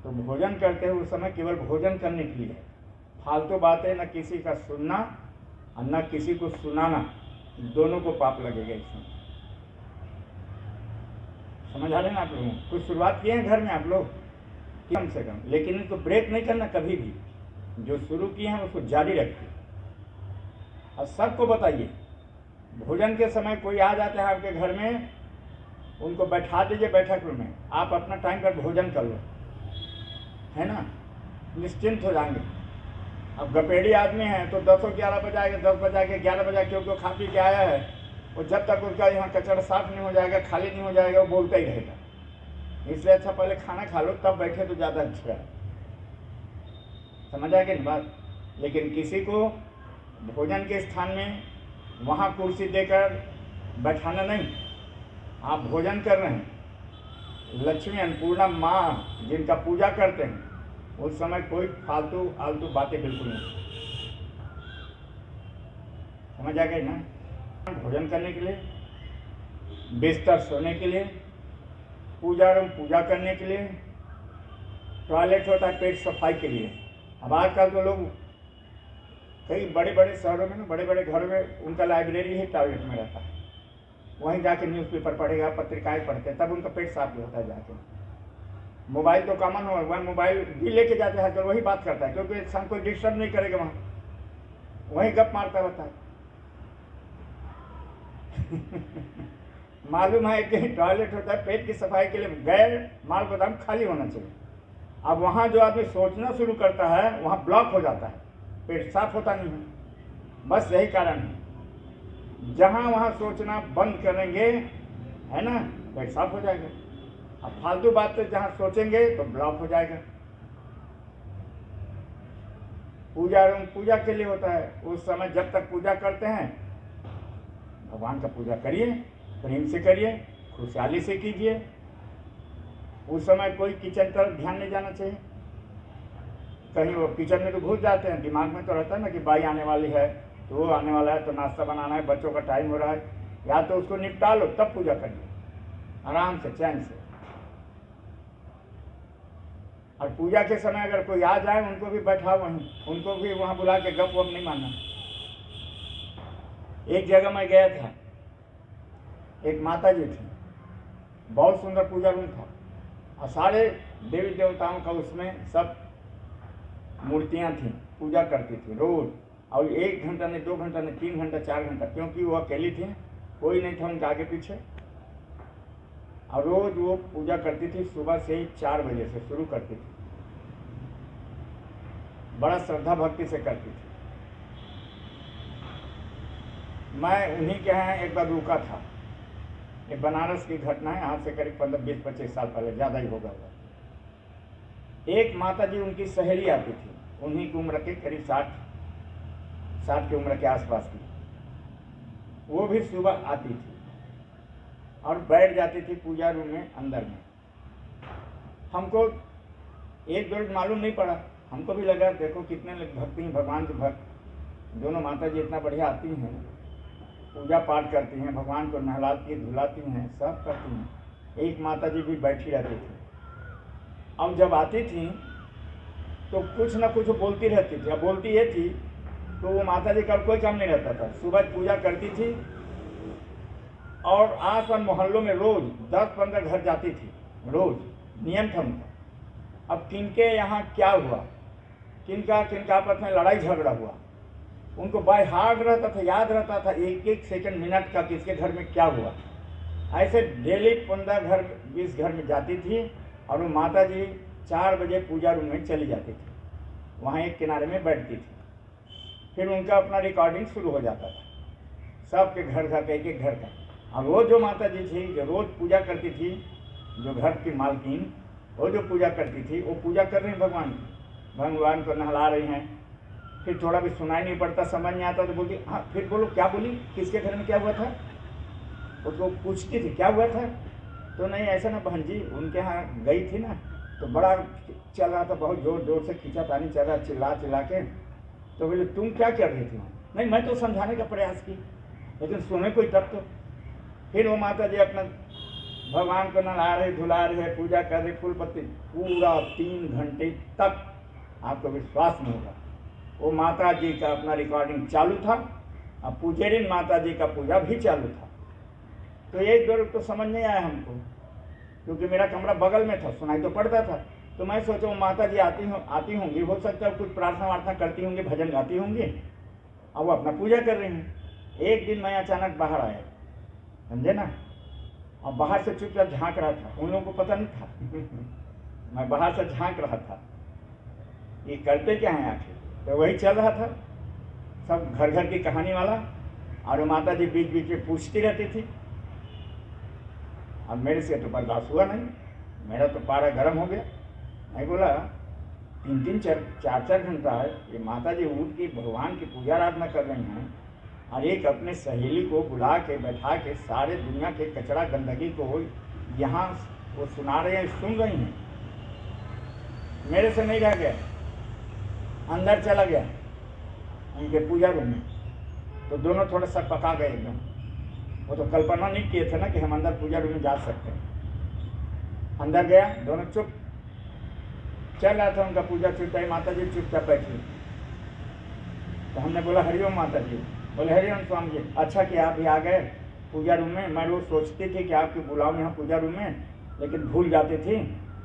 तो भोजन करते हैं उस समय केवल भोजन करने के लिए, फालतू बातें न किसी का सुनना और न किसी को सुनाना, दोनों को पाप लगेगा इसमें। समझ आ रहे ना आप लोगों को? कुछ शुरुआत किए हैं घर में आप लोग कम से कम, लेकिन इनको ब्रेक नहीं करना कभी भी। जो शुरू किए हैं उसको जारी रखिए और सबको बताइए। भोजन के समय कोई आ जाता है आपके घर में, उनको बैठा दीजिए बैठक में, आप अपना टाइम पर भोजन कर लो, है ना, निश्चिंत हो जाएंगे। अब गपेड़ी आदमी है तो 10-11 बजे आएगा, 10 बजे आएगा, 11 बजे, क्योंकि वो खा पी के आया है, और जब तक उसका यहाँ कचरा साफ नहीं हो जाएगा, खाली नहीं हो जाएगा, वो बोलता ही रहेगा। इसलिए अच्छा पहले खाना खा लो तब बैठे तो ज़्यादा अच्छा है। समझ आ गई बात? लेकिन किसी को भोजन के स्थान में वहाँ कुर्सी देकर बैठाना नहीं। आप भोजन कर रहे हैं, लक्ष्मी अन्नपूर्णा माँ जिनका पूजा करते हैं, उस समय कोई फालतू आलतू बातें बिल्कुल नहीं। समझ आ गई ना? भोजन करने के लिए, बिस्तर सोने के लिए, पूजा रूम पूजा करने के लिए, टॉयलेट होता है पेट सफाई के लिए। अब आजकल तो लोग कई बड़े बड़े शहरों में ना, बड़े बड़े घरों में उनका लाइब्रेरी ही टॉयलेट में रहता है, वहीं जाके न्यूज़पेपर पढ़ेगा, पत्रिकाएं पढ़ते, तब उनका पेट साफ भी होता है जाके। मोबाइल तो कॉमन हो, वह मोबाइल भी लेके जाते हैं तो वही बात करता है, क्योंकि इंसान कोई डिस्टर्ब नहीं करेगा, वहाँ वहीं गप मारता रहता है। मालूम है कि टॉयलेट होता है पेट की सफाई के लिए, गैर माल गोदाम खाली होना चाहिए। अब वहाँ जो आदमी सोचना शुरू करता है वहाँ ब्लॉक हो जाता है, पेट साफ होता नहीं है। बस यही कारण है, जहाँ वहाँ सोचना बंद करेंगे, है ना, पेट साफ हो जाएगा। अब फालतू बातें जहाँ सोचेंगे तो ब्लॉक हो जाएगा। पूजा रूम पूजा के लिए होता है, उस समय जब तक पूजा करते हैं भगवान का पूजा करिए, प्रेम से करिए, खुशहाली से कीजिए। उस समय कोई किचन तरफ ध्यान नहीं जाना चाहिए। कहीं वो किचन में तो घुस जाते हैं, दिमाग में तो रहता है ना कि बाई आने वाली है, तो वो आने वाला है, तो नाश्ता बनाना है, बच्चों का टाइम हो रहा है, या तो उसको निपटा लो तब पूजा करिए, आराम से चैन से। और पूजा के समय अगर कोई आ जाए उनको भी बैठाओ वहीं, उनको भी वहाँ बुला के गप वप नहीं मारना। एक जगह मैं गया था, एक माता जी थी, बहुत सुंदर पूजा रूम था, और सारे देवी देवताओं का उसमें सब मूर्तियाँ थीं, पूजा करती थी रोज। और 1 घंटा नहीं, 2 घंटा नहीं, 3 घंटा, 4 घंटा, क्योंकि वो अकेली थी, कोई नहीं था उनके आगे पीछे। और रोज वो पूजा करती थी, सुबह से ही 4 बजे से शुरू करती थी, बड़ा श्रद्धा भक्ति से करती थी। मैं उन्हीं के यहाँ एक बार रुका था, ये बनारस की घटना है, आज से करीब 15-20-25 साल पहले, ज़्यादा ही होगा। एक माता जी उनकी सहेली आती थी, उन्हीं की उम्र के करीब 60 की उम्र के आसपास की, वो भी सुबह आती थी और बैठ जाती थी पूजा रूम में अंदर में। हमको एक दो मालूम नहीं पड़ा, हमको भी लगा देखो कितने भक्ति हैं, भगवान के भक्त, दोनों माता जी इतना बढ़िया आती हैं, पूजा पाठ करती हैं, भगवान को नहलाती धुलाती हैं, सब करती हैं। एक माता जी भी बैठी रहती थी, अब जब आती थी तो कुछ ना कुछ बोलती रहती थी। अब बोलती ये थी तो वो माता जी का कोई काम नहीं रहता था, सुबह पूजा करती थी और आस पास मोहल्लों में रोज 10-15 घर जाती थी, रोज नियम था उनका। अब किनके यहाँ क्या हुआ, किनका आपस में लड़ाई झगड़ा हुआ, उनको बाय हार्ट रहता था, याद रहता था 1-1 सेकंड मिनट का किसके घर में क्या हुआ। ऐसे डेली 15 घर 20 घर में जाती थी और वो माता जी 4 बजे पूजा रूम में चली जाती थी, वहाँ एक किनारे में बैठती थी। फिर उनका अपना रिकॉर्डिंग शुरू हो जाता था, सबके घर का, एक घर का। और वो जो माता जी थी जो रोज़ पूजा करती थी, जो घर की मालकिन, वो जो पूजा करती थी, वो पूजा कर रही भगवान को नहला रही हैं। फिर थोड़ा भी सुनाई नहीं पड़ता, समझ नहीं आता तो बोलती हाँ फिर बोलो क्या बोली, किसके घर में क्या हुआ था, उसको पूछती थी क्या हुआ था। तो नहीं ऐसा ना बहन जी, उनके यहाँ गई थी ना तो बड़ा चल रहा था, बहुत जोर जोर से खींचा तानी चल रहा, चिल्ला के। तो बोले तुम क्या कर रही थी? नहीं मैं तो समझाने का प्रयास की, लेकिन सुने कोई तब तो। फिर वो माता जी अपना भगवान को नला रहे, धुला रहे, पूजा कर रहे, फूल पत्ती, पूरा 3 घंटे तक आपको विश्वास नहीं होगा। वो माता जी का अपना रिकॉर्डिंग चालू था, अब पुजेरिन माता जी का पूजा भी चालू था। तो एक दो तो समझ नहीं आया हमको, क्योंकि मेरा कमरा बगल में था, सुनाई तो पड़ता था। तो मैं सोचा वो माता जी आती होंगी, हो सकता है कुछ प्रार्थना वार्थना करती होंगी, भजन गाती होंगी, अब वो अपना पूजा कर रही हैं। एक दिन मैं अचानक बाहर आया, समझे ना, और बाहर से चुपचाप झांक रहा था, उन लोगों को पता नहीं था मैं बाहर से झांक रहा था, ये करते क्या हैं आखिर। तो वही चल रहा था, सब घर घर की कहानी वाला, और माता जी बीच बीच में पूछती रहती थी। अब मेरे से तो बर्दाश्त हुआ नहीं, मेरा तो पारा गर्म हो गया। मैं बोला 3-3 4-4 घंटा है ये माता जी उठ के भगवान की पूजा आराधना कर रही हैं, और एक अपने सहेली को बुला के बैठा के सारे दुनिया के कचरा गंदगी को यहाँ वो सुना रहे हैं, सुन रही हैं। मेरे से नहीं रह गया, अंदर चला गया उनके पूजा रूम में। तो दोनों थोड़ा सा पका गए एकदम, वो तो कल्पना नहीं किए थे ना कि हम अंदर पूजा रूम में जा सकते हैं। अंदर गया, दोनों चुप, चल रहा था उनका पूजा चुपचाप, माता जी चुपचाप बैठी। तो हमने बोला हरिओम माता जी, बोले हरिओम स्वामी जी, अच्छा कि आप भी आ गए पूजा रूम में। मैं रोज सोचती थी कि आपकी बुलाऊं यहाँ पूजा रूम में, लेकिन भूल जाती थी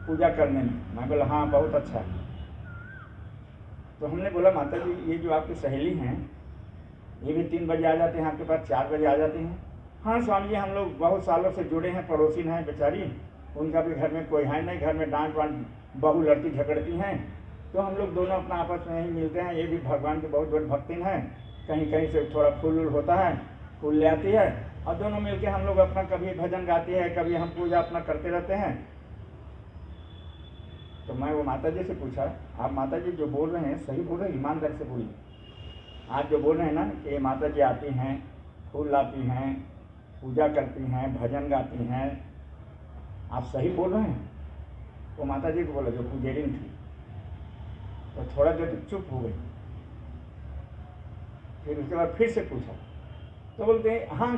पूजा करने में। मैं बोला हाँ बहुत अच्छा। तो हमने बोला माता जी ये जो आपकी सहेली हैं ये भी 3 बजे आ जाते हैं आपके पास, 4 बजे आ जाती हैं। हाँ स्वामी जी, हम लोग बहुत सालों से जुड़े हैं, पड़ोसी हैं बेचारी, उनका भी घर में कोई है नहीं, घर में डांट वांट बहू लड़की झगड़ती हैं, तो हम लोग दोनों अपना आपस में ही मिलते हैं। ये भी भगवान के बहुत बड़े भक्तिन हैं, कहीं कहीं से थोड़ा फूल होता है, फूल ले आती है, और दोनों मिलके हम लोग अपना कभी भजन गाते हैं, कभी हम पूजा अपना करते रहते हैं। तो मैं वो माता जी से पूछा, आप माता जी जो बोल रहे हैं सही बोल रहे हैं, ईमानदार से बोलिए। आप जो बोल रहे हैं ना कि ये माता जी आती हैं, फूल लाती हैं, पूजा करती हैं, भजन गाती हैं, आप सही बोल रहे हैं? वो माता जी को बोला जो पुजेरिन थी, तो थोड़ा देर तो चुप हो गई। फिर उसके बाद फिर से पूछा, तो बोलते हैं हाँ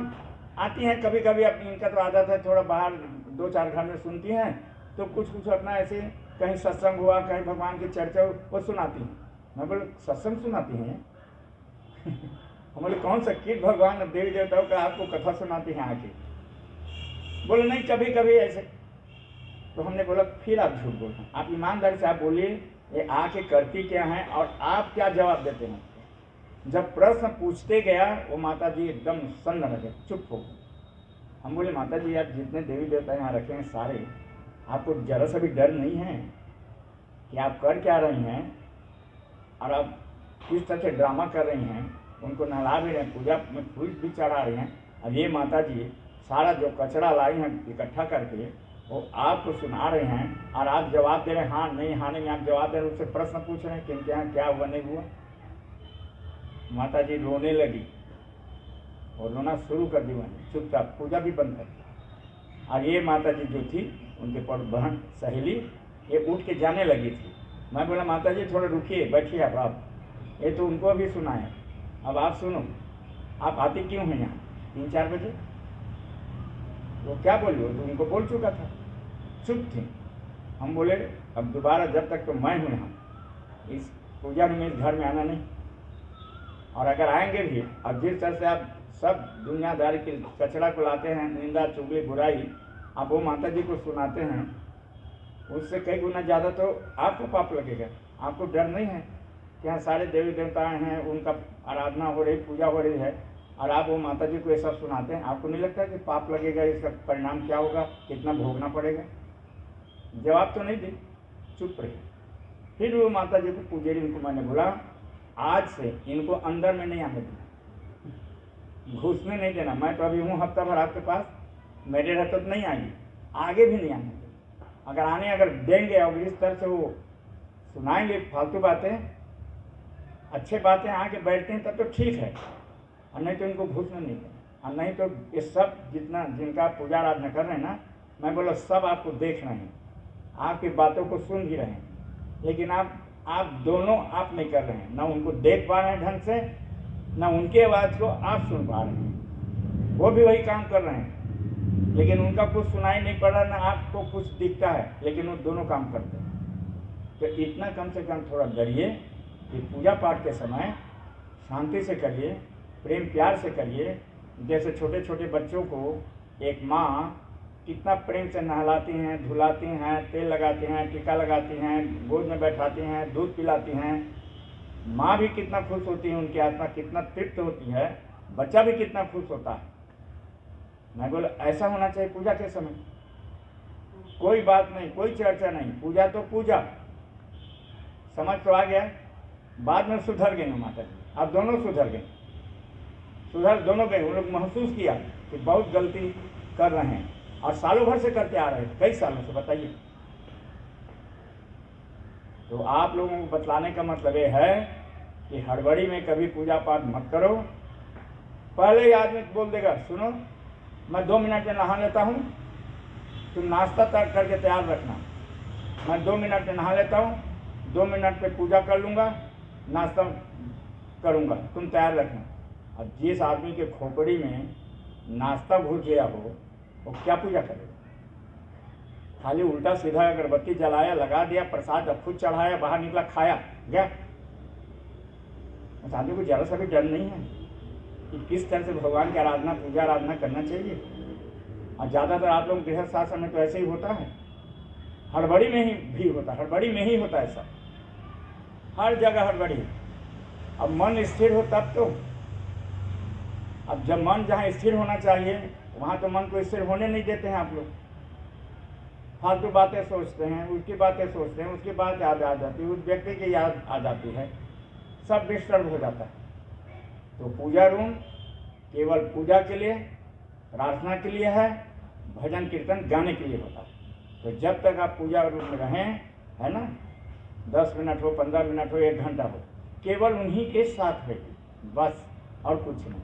आती हैं कभी कभी, अपनी इनका तो आदत है, थोड़ा बाहर 2-4 घर में सुनती हैं, तो कुछ कुछ अपना ऐसे कहीं सत्संग हुआ, कहीं भगवान की चर्चा हो, वो सुनाती हैं। मैं बोले सत्संग सुनाती हैं हम बोले कौन सा कीट भगवान देवी देवताओं का आपको कथा सुनाती हैं आके? बोले नहीं कभी कभी ऐसे। तो हमने बोला फिर आप झूठ बोल रहे हैं, आप ईमानदारी से आप बोलिए ये आके करती क्या हैं और आप क्या जवाब देते हैं। जब प्रश्न पूछते गया वो माता जी एकदम सन्न रह गए, चुप हो गए। हम बोले माता जी आप जितने देवी देवता यहाँ रखे हैं सारे, आपको जरा सा भी डर नहीं है कि आप कर क्या रही हैं, और आप किस तरह से ड्रामा कर रही हैं, उनको नहला भी रहे हैं, पूजा में फूल भी चढ़ा रही हैं, अब ये माता जी सारा जो कचरा लाई हैं इकट्ठा करके वो आपको सुना रहे हैं, और आप जवाब दे रहे हैं हाँ नहीं, हाँ नहीं, आप जवाब दे रहे हैं, उससे प्रश्न पूछ रहे हैं कि इनके यहाँ क्या हुआ नहीं हुआ। माता जी रोने लगी और रोना शुरू कर दी, वहीं चुपचाप पूजा भी बंद कर दी। और ये माता जी जो थी उनके बहन सहेली ये उठ के जाने लगी थी। मैं बोला माता जी थोड़ा रुकिए, बैठिए आप ये तो उनको भी सुना है, अब आप सुनो, आप आती क्यों हैं यहाँ 3-4 बजे? वो क्या बोली, वो तो उनको बोल चुका था, चुप थी। हम बोले अब दोबारा जब तक तो मैं हूँ यहाँ, इस पूजा में इस घर में आना नहीं, और अगर आएंगे भी, अब जिस तरह से आप सब दुनियादारी के कचरा को लाते हैं, निंदा चुगली बुराई आप वो माता जी को सुनाते हैं, उससे कई गुना ज़्यादा तो आपको पाप लगेगा। आपको डर नहीं है कि यहाँ सारे देवी देवता हैं, उनका आराधना हो रही, पूजा हो रही है, और आप वो माता जी को ये सब सुनाते हैं, आपको नहीं लगता कि पाप लगेगा, इसका परिणाम क्या होगा, कितना भोगना पड़ेगा? जवाब तो नहीं दी, चुप रही। फिर वो माता जी को पुजेरी इनको मैंने बोला आज से इनको अंदर में नहीं आने देना, घुसने नहीं देना। मैं तो अभी हूँ हफ्ता भर आपके पास, मेरे रहते तो नहीं आएंगे, आगे भी नहीं आने देना। अगर देंगे और इस तरह से वो सुनाएंगे फालतू बातें, अच्छे बातें आके बैठते हैं तब तो ठीक है, और नहीं तो इनको घुसने नहीं देना। और नहीं तो ये सब जितना जिनका पूजा आराधना कर रहे हैं ना, मैं बोला सब आपको देख रहे हैं, आपकी बातों को सुन भी रहे हैं, लेकिन आप दोनों आप नहीं कर रहे हैं, ना उनको देख पा रहे हैं ढंग से, ना उनके आवाज़ को आप सुन पा रहे हैं। वो भी वही काम कर रहे हैं, लेकिन उनका कुछ सुनाई नहीं पड़ा, ना आपको कुछ दिखता है, लेकिन वो दोनों काम करते हैं। तो इतना कम से कम थोड़ा डरिए कि पूजा पाठ के समय शांति से करिए, प्रेम प्यार से करिए। जैसे छोटे छोटे बच्चों को एक माँ कितना प्रेम से नहलाती हैं, धुलाती हैं, तेल लगाती हैं, टीका लगाती हैं, गोद में बैठाती हैं, दूध पिलाती हैं। माँ भी कितना खुश होती है, उनकी आत्मा कितना तृप्त होती है, बच्चा भी कितना खुश होता है। मैं बोला ऐसा होना चाहिए पूजा के समय। कोई बात नहीं, कोई चर्चा नहीं, पूजा तो पूजा। समझ तो आ गया। बाद में सुधर गए माता जी, अब दोनों सुधर गए, दोनों गए। उन लोग महसूस किया कि बहुत गलती कर रहे हैं, और सालों भर से करते आ रहे हैं, कई सालों से। बताइए। तो आप लोगों को बतलाने का मतलब ये है कि हड़बड़ी में कभी पूजा पाठ मत करो। पहले ही आदमी बोल देगा, सुनो मैं 2 मिनट में नहा लेता हूँ, तुम नाश्ता तक करके तैयार रखना। मैं 2 मिनट में नहा लेता हूँ, 2 मिनट पे पूजा कर लूँगा, नाश्ता करूँगा, तुम तैयार रखना। अब जिस आदमी के खोपड़ी में नाश्ता घुस गया हो, वो क्या पूजा करेगा? खाली उल्टा सीधा अगरबत्ती जलाया, लगा दिया, प्रसाद खुद चढ़ाया, बाहर निकला, खाया, गया। उस आदमी को ज़रा सा भी डर नहीं है कि किस तरह से भगवान की आराधना, पूजा आराधना करना चाहिए। और ज़्यादातर आप लोग गृहस्थ शासन में तो ऐसे ही होता है, हड़बड़ी में ही भी होता है, हड़बड़ी में ही होता है सब, हर जगह हड़बड़ी। अब मन स्थिर हो तब तो। अब जब मन जहाँ स्थिर होना चाहिए, वहाँ तो मन को स्थिर होने नहीं देते हैं आप लोग। फालतू बातें सोचते हैं, उसकी बातें सोचते हैं, उसकी बात याद आ जाती है, उस व्यक्ति की याद आ जाती है, सब डिस्टर्ब हो जाता है। तो पूजा रूम केवल पूजा के लिए, प्रार्थना के लिए है, भजन कीर्तन गाने के लिए होता है। तो जब तक आप पूजा रूम में रहें, है ना, 10 मिनट हो, 15 मिनट हो, 1 घंटा हो, केवल उन्हीं के साथ रहेगी, बस, और कुछ नहीं।